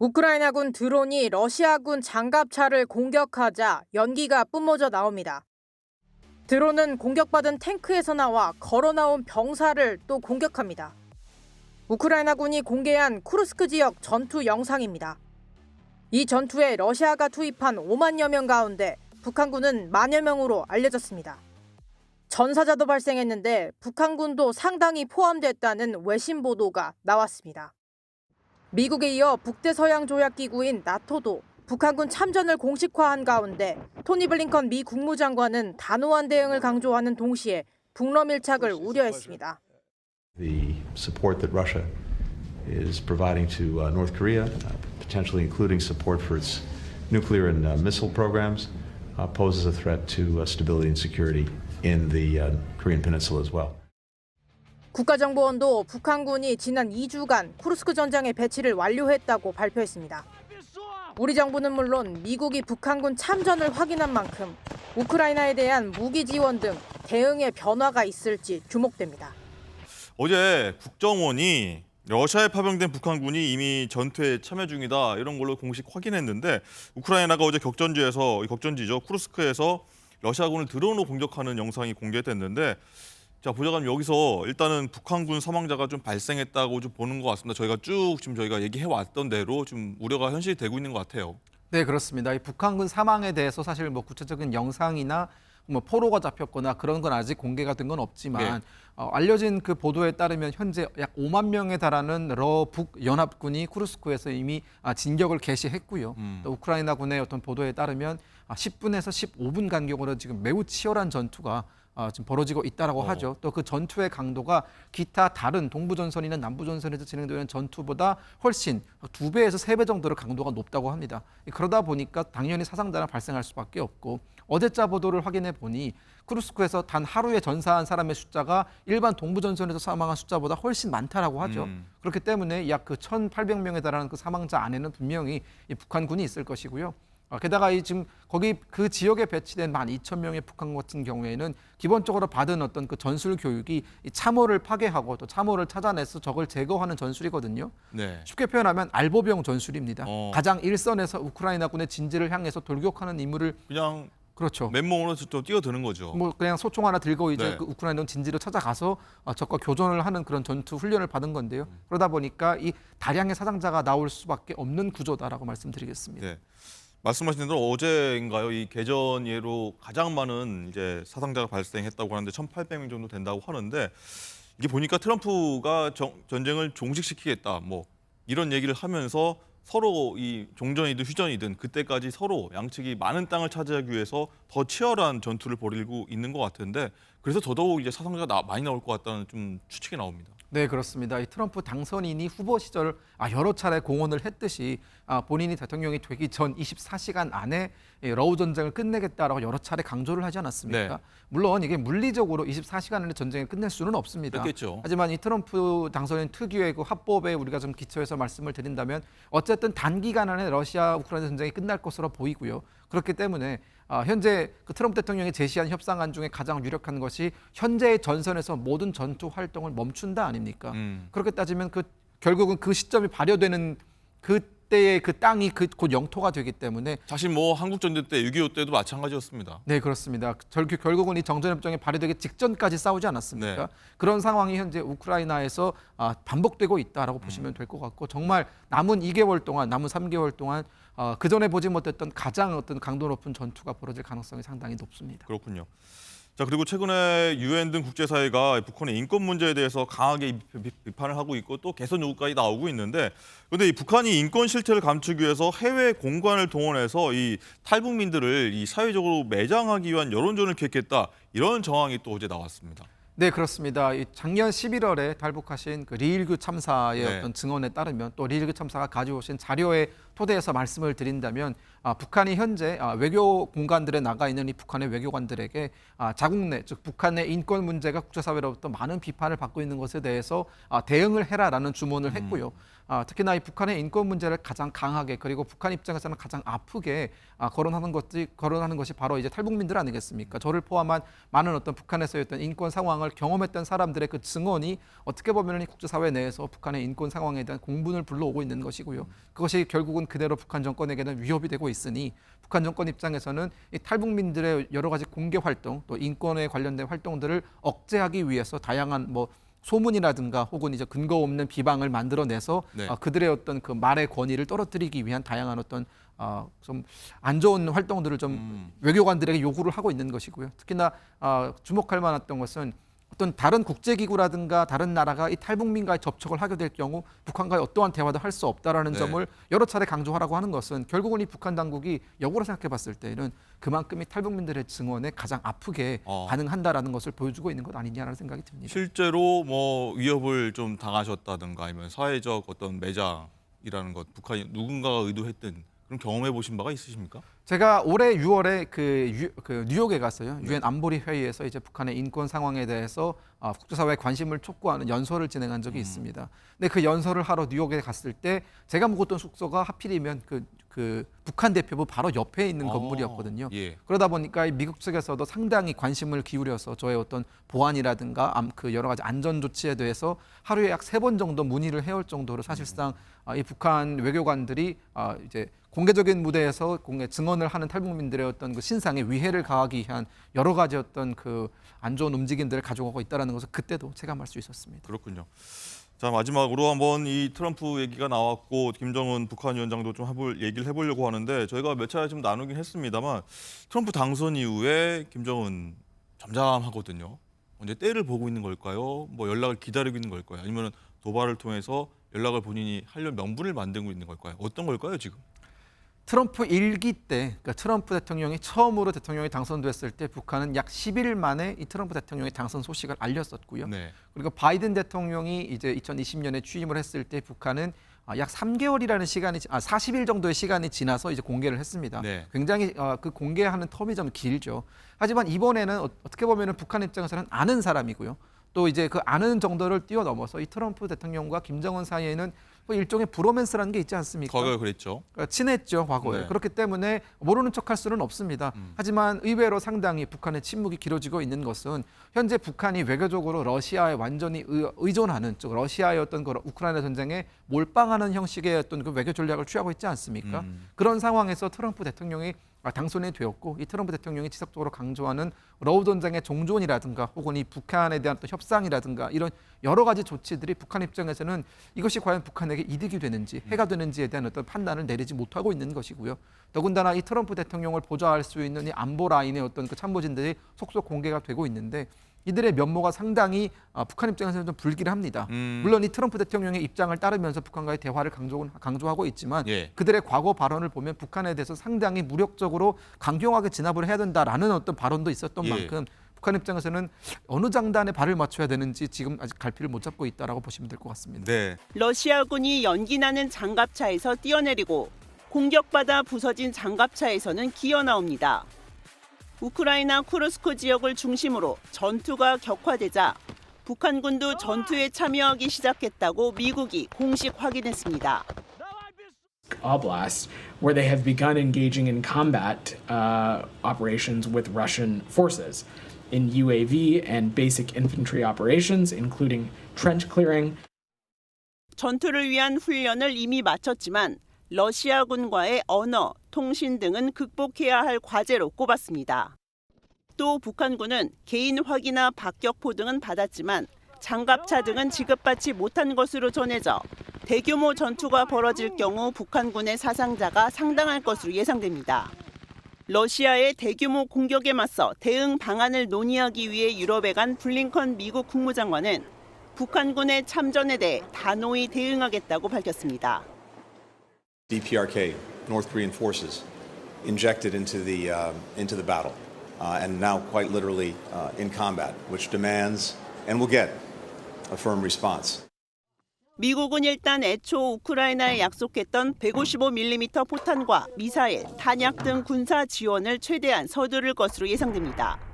우크라이나군 드론이 러시아군 장갑차를 공격하자 연기가 뿜어져 나옵니다. 드론은 공격받은 탱크에서 나와 걸어 나온 병사를 또 공격합니다. 우크라이나군이 공개한 쿠르스크 지역 전투 영상입니다. 이 전투에 러시아가 투입한 5만여 명 가운데 북한군은 만여 명으로 알려졌습니다. 전사자도 발생했는데 북한군도 상당히 포함됐다는 외신 보도가 나왔습니다. 미국에 이어 북대서양조약기구인 나토도 북한군 참전을 공식화한 가운데 토니 블링컨 미 국무장관은 단호한 대응을 강조하는 동시에 북러 밀착을 우려했습니다. The support that Russia is providing to North Korea, potentially including support for its nuclear and missile programs, poses a threat to stability and security in the Korean Peninsula as well. 국가정보원도 북한군이 지난 2주간 쿠르스크 전장의 배치를 완료했다고 발표했습니다. 우리 정부는 물론 미국이 북한군 참전을 확인한 만큼 우크라이나에 대한 무기 지원 등 대응의 변화가 있을지 주목됩니다. 어제 국정원이 러시아에 파병된 북한군이 이미 전투에 참여 중이다 이런 걸로 공식 확인했는데 우크라이나가 어제 격전지죠 쿠르스크에서 러시아군을 드론으로 공격하는 영상이 공개됐는데 자 보좌관님 여기서 일단은 북한군 사망자가 좀 발생했다고 좀 보는 것 같습니다. 저희가 쭉 지금 저희가 얘기해 왔던 대로 좀 우려가 현실이 되고 있는 것 같아요. 네, 그렇습니다. 이 북한군 사망에 대해서 사실 뭐 구체적인 영상이나 뭐 포로가 잡혔거나 그런 건 아직 공개가 된 건 없지만 알려진 그 보도에 따르면 현재 약 5만 명에 달하는 러북 연합군이 쿠르스크에서 이미 진격을 개시했고요. 또 우크라이나군의 어떤 보도에 따르면 10분에서 15분 간격으로 지금 매우 치열한 전투가 지금 벌어지고 있다라고 하죠. 또 그 전투의 강도가 기타 다른 동부전선이나 남부전선에서 진행되는 전투보다 훨씬 2배에서 3배 정도로 강도가 높다고 합니다. 그러다 보니까 당연히 사상자는 발생할 수밖에 없고 어제자 보도를 확인해 보니 쿠르스크에서 단 하루에 전사한 사람의 숫자가 일반 동부전선에서 사망한 숫자보다 훨씬 많다라고 하죠. 그렇기 때문에 약 그 1,800명에 달하는 그 사망자 안에는 분명히 이 북한군이 있을 것이고요. 게다가 이 지금 거기 그 지역에 배치된 12,000명의 북한군 같은 경우에는 기본적으로 받은 어떤 그 전술 교육이 이 참호를 파괴하고 또 참호를 찾아내서 적을 제거하는 전술이거든요. 네. 쉽게 표현하면 알보병 전술입니다. 가장 일선에서 우크라이나군의 진지를 향해서 돌격하는 임무를 그냥 그렇죠. 맨몸으로 또 뛰어드는 거죠. 뭐 그냥 소총 하나 들고 이제 네. 그 우크라이나군 진지로 찾아가서 적과 교전을 하는 그런 전투 훈련을 받은 건데요. 그러다 보니까 이 다량의 사상자가 나올 수밖에 없는 구조다라고 말씀드리겠습니다. 네. 말씀하신 대로 어제인가요? 이 개전 예로 가장 많은 이제 사상자가 발생했다고 하는데 1,800명 정도 된다고 하는데 이게 보니까 트럼프가 전쟁을 종식시키겠다 뭐 이런 얘기를 하면서 서로 이 종전이든 휴전이든 그때까지 서로 양측이 많은 땅을 차지하기 위해서 더 치열한 전투를 벌이고 있는 것 같은데 그래서 더더욱 이제 사상자가 많이 나올 것 같다는 좀 추측이 나옵니다. 네, 그렇습니다. 이 트럼프 당선인이 후보 시절 여러 차례 공언을 했듯이 본인이 대통령이 되기 전 24시간 안에 러우 전쟁을 끝내겠다라고 여러 차례 강조를 하지 않았습니까? 네. 물론 이게 물리적으로 24시간 안에 전쟁을 끝낼 수는 없습니다. 그렇겠죠. 하지만 이 트럼프 당선인 특유의 그 화법에 우리가 좀 기초해서 말씀을 드린다면 어쨌든 단기간 안에 러시아 우크라이나 전쟁이 끝날 것으로 보이고요. 그렇기 때문에 현재 그 트럼프 대통령이 제시한 협상안 중에 가장 유력한 것이 현재의 전선에서 모든 전투 활동을 멈춘다 아닙니까? 그렇게 따지면 결국은 그 시점이 발효되는 그때의 그 땅이 곧 영토가 되기 때문에 사실 뭐 한국 전쟁 때 6.25 때도 마찬가지였습니다. 네, 그렇습니다. 결국은 이 정전협정이 발효되기 직전까지 싸우지 않았습니까? 네. 그런 상황이 현재 우크라이나에서 반복되고 있다라고 보시면 될 것 같고 정말 남은 2개월 동안, 남은 3개월 동안 그 전에 보지 못했던 가장 어떤 강도 높은 전투가 벌어질 가능성이 상당히 높습니다. 그렇군요. 자 그리고 최근에 유엔 등 국제사회가 북한의 인권 문제에 대해서 강하게 비판을 하고 있고 또 개선 요구까지 나오고 있는데 그런데 이 북한이 인권 실태를 감추기 위해서 해외 공관을 동원해서 이 탈북민들을 이 사회적으로 매장하기 위한 여론전을 기획했다 이런 정황이 또 어제 나왔습니다. 네, 그렇습니다. 작년 11월에 탈북하신 그 리일규 참사의 네. 어떤 증언에 따르면 또 리일규 참사가 가져오신 자료에 토대에서 말씀을 드린다면 북한이 현재 외교 공간들에 나가 있는 이 북한의 외교관들에게 자국 내, 즉 북한의 인권 문제가 국제사회로부터 많은 비판을 받고 있는 것에 대해서 대응을 해라라는 주문을 했고요. 특히나 이 북한의 인권 문제를 가장 강하게 그리고 북한 입장에서는 가장 아프게 거론하는 것이 바로 이제 탈북민들 아니겠습니까? 저를 포함한 많은 어떤 북한에서의 어떤 인권 상황을 경험했던 사람들의 그 증언이 어떻게 보면 이 국제사회 내에서 북한의 인권 상황에 대한 공분을 불러오고 있는 것이고요. 그것이 결국은 그대로 북한 정권에게는 위협이 되고 있으니 북한 정권 입장에서는 이 탈북민들의 여러 가지 공개 활동 또 인권에 관련된 활동들을 억제하기 위해서 다양한 소문이라든가 혹은 이제 근거 없는 비방을 만들어내서 네. 그들의 어떤 그 말의 권위를 떨어뜨리기 위한 다양한 어떤 좀 안 좋은 활동들을 좀 외교관들에게 요구를 하고 있는 것이고요. 특히나 주목할 만했던 것은 어떤 다른 국제기구라든가 다른 나라가 이 탈북민과의 접촉을 하게 될 경우 북한과의 어떠한 대화도 할 수 없다라는 네. 점을 여러 차례 강조하라고 하는 것은 결국은 이 북한 당국이 역으로 생각해 봤을 때는 그만큼 이 탈북민들의 증언에 가장 아프게 반응한다라는 것을 보여주고 있는 것 아니냐라는 생각이 듭니다. 실제로 위협을 좀 당하셨다든가 아니면 사회적 어떤 매장이라는 것 북한이 누군가가 의도했든 그런 경험해 보신 바가 있으십니까? 제가 올해 6월에 그 뉴욕에 갔어요. 유엔 안보리 회의에서 이제 북한의 인권 상황에 대해서 국제사회의 관심을 촉구하는 연설을 진행한 적이 있습니다. 근데 그 연설을 하러 뉴욕에 갔을 때 제가 묵었던 숙소가 하필이면 그 북한 대표부 바로 옆에 있는 건물이었거든요. 예. 그러다 보니까 미국 측에서도 상당히 관심을 기울여서 저의 어떤 보안이라든가 그 여러 가지 안전 조치에 대해서 하루에 약 3번 정도 문의를 해올 정도로 사실상 이 북한 외교관들이 이제 공개적인 무대에서 증언을 하는 탈북민들의 어떤 그 신상에 위해를 가하기 위한 여러 가지 어떤 그 안 좋은 움직임들을 가져가고 있다는 것을 그때도 체감할 수 있었습니다. 그렇군요. 자, 마지막으로 한번 이 트럼프 얘기가 나왔고 김정은 북한 위원장도 좀 얘기를 해보려고 하는데 저희가 몇 차례 좀 나누긴 했습니다만 트럼프 당선 이후에 김정은 잠잠하거든요. 언제 때를 보고 있는 걸까요? 연락을 기다리고 있는 걸까요? 아니면 도발을 통해서 연락을 본인이 하려는 명분을 만들고 있는 걸까요? 어떤 걸까요, 지금? 트럼프 1기 때, 그러니까 트럼프 대통령이 처음으로 대통령이 당선됐을 때 북한은 약 10일 만에 이 트럼프 대통령의 당선 소식을 알렸었고요. 네. 그리고 바이든 대통령이 이제 2020년에 취임을 했을 때 북한은 약 3개월이라는 시간이 40일 정도의 시간이 지나서 이제 공개를 했습니다. 네. 굉장히 그 공개하는 텀이 좀 길죠. 하지만 이번에는 어떻게 보면은 북한 입장에서는 아는 사람이고요. 또 이제 그 아는 정도를 뛰어넘어서 이 트럼프 대통령과 김정은 사이에는 일종의 브로맨스라는 게 있지 않습니까? 과거에 그랬죠. 친했죠, 과거에. 네. 그렇기 때문에 모르는 척할 수는 없습니다. 하지만 의외로 상당히 북한의 침묵이 길어지고 있는 것은 현재 북한이 외교적으로 러시아에 완전히 의존하는, 즉 러시아의 어떤 그 우크라이나 전쟁에 몰빵하는 형식의 어떤 그 외교 전략을 취하고 있지 않습니까? 그런 상황에서 트럼프 대통령이 당선이 되었고 이 트럼프 대통령이 지속적으로 강조하는 러우 전쟁의 종전이라든가 혹은 이 북한에 대한 또 협상이라든가 이런 여러 가지 조치들이 북한 입장에서는 이것이 과연 북한에게 이득이 되는지 해가 되는지에 대한 어떤 판단을 내리지 못하고 있는 것이고요. 더군다나 이 트럼프 대통령을 보좌할 수 있는 이 안보 라인의 어떤 그 참모진들이 속속 공개가 되고 있는데 이들의 면모가 상당히 북한 입장에서는 좀 불길합니다. 물론 이 트럼프 대통령의 입장을 따르면서 북한과의 대화를 강조하고 있지만 예. 그들의 과거 발언을 보면 북한에 대해서 상당히 무력적으로 강경하게 진압을 해야 된다라는 어떤 발언도 있었던 예. 만큼 북한 입장에서는 어느 장단에 발을 맞춰야 되는지 지금 아직 갈피를 못 잡고 있다라고 보시면 될 것 같습니다. 네. 러시아군이 연기나는 장갑차에서 뛰어내리고 공격받아 부서진 장갑차에서는 기어 나옵니다. 우크라이나 쿠르스크 지역을 중심으로 전투가 격화되자 북한군도 전투에 참여하기 시작했다고 미국이 공식 확인했습니다. Oblast, where they have begun engaging in combat operations with Russian forces in UAV and basic infantry operations, including trench clearing. 전투를 위한 훈련을 이미 마쳤지만 러시아군과의 언어, 통신 등은 극복해야 할 과제로 꼽았습니다. 또 북한군은 개인 확인이나 박격포 등은 받았지만 장갑차 등은 지급받지 못한 것으로 전해져 대규모 전투가 벌어질 경우 북한군의 사상자가 상당할 것으로 예상됩니다. 러시아의 대규모 공격에 맞서 대응 방안을 논의하기 위해 유럽에 간 블링컨 미국 국무장관은 북한군의 참전에 대해 단호히 대응하겠다고 밝혔습니다. DPRK, North Korean forces, injected into the battle, and now quite literally in combat, which demands and will get a firm response. 미국은 일단 애초 우크라이나에 약속했던 155mm 포탄과 미사일, 탄약 등 군사 지원을 최대한 서두를 것으로 예상됩니다.